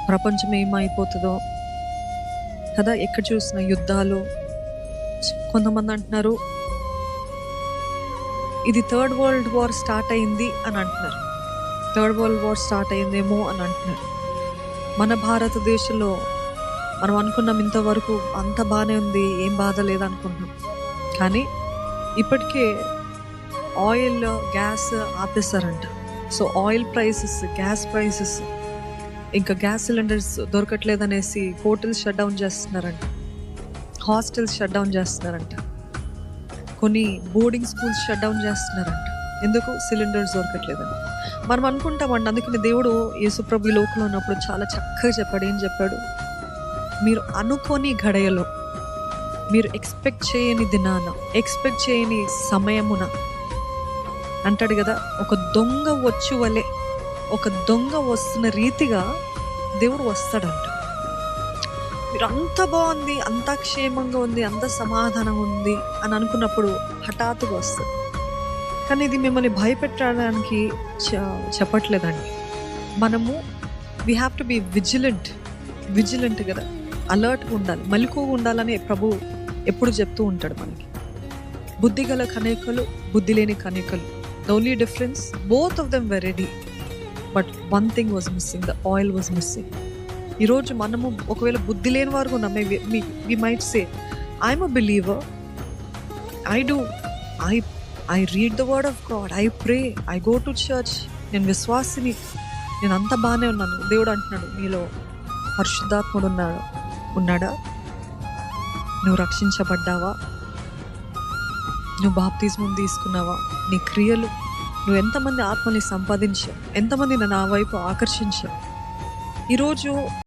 ప్రపంచం ఏమైపోతుందో కదా. ఎక్కడ చూసిన యుద్ధాలు. కొంతమంది అంటున్నారు ఇది థర్డ్ వరల్డ్ వార్ స్టార్ట్ అయింది అని అంటున్నారు. థర్డ్ వరల్డ్ వార్ స్టార్ట్ అయిందేమో అని అంటున్నారు. మన భారతదేశంలో మనం అనుకున్నాం ఇంతవరకు అంత బాగానే ఉంది, ఏం బాధ లేదనుకుంటున్నాం. కానీ ఇప్పటికే ఆయిల్ గ్యాస్ ఆపేస్తారంట. So oil prices, gas prices, ఇంకా గ్యాస్ సిలిండర్స్ దొరకట్లేదనేసి హోటల్స్ షట్ డౌన్ చేస్తున్నారంట, హాస్టల్స్ షట్ డౌన్ చేస్తున్నారంట, కొన్ని బోర్డింగ్ స్కూల్స్ షట్ డౌన్ చేస్తున్నారంట. ఎందుకు? సిలిండర్స్ దొరకట్లేదని. మనం అనుకుంటామండి. అందుకని దేవుడు యేసుప్రభు ఈ లోకంలో ఉన్నప్పుడు చాలా చక్కగా చెప్పాడు. ఏం చెప్పాడు? మీరు అనుకోని గడియలో, మీరు ఎక్స్పెక్ట్ చేయని దినాన, ఎక్స్పెక్ట్ చేయని సమయమున అంటాడు కదా, ఒక దొంగ వచ్చు వలె, ఒక దొంగ వస్తున్న రీతిగా దేవుడు వస్తాడంట. మీరు అంత బాగుంది, అంత క్షేమంగా ఉంది, అంత సమాధానం ఉంది అని అనుకున్నప్పుడు హఠాత్తుగా వస్తుంది. కానీ ఇది మిమ్మల్ని భయపెట్టడానికి చెప్పట్లేదండి. మనము we have to be vigilant కదా, అలర్ట్గా ఉండాలి, మెలకువగా ఉండాలని ప్రభు ఎప్పుడు చెప్తూ ఉంటాడు మనకి. బుద్ధి గల కన్యకలు, బుద్ధి లేని కన్యకలు, the only difference both of them were ready, but one thing was missing, the oil was missing. ఈరోజు మనము ఒకవేళ బుద్ధి లేని వారు ఉన్నాం, we might say I'm a believer, I read the word of God, I pray, I go to church, నేను విశ్వాసిని, నేను అంత బాగానే ఉన్నాను. దేవుడు అంటున్నాడు, నీలో పరిశుద్ధాత్ముడు ఉన్నాడా? నువ్వు రక్షించబడ్డావా? నువ్వు బాప్తిస్మం తీసుకున్నావా? నీ క్రియలు, నువ్వు ఎంతమంది ఆత్మని సంపాదించావు, ఎంతమంది నా వైపు ఆకర్షించావు? ఈరోజు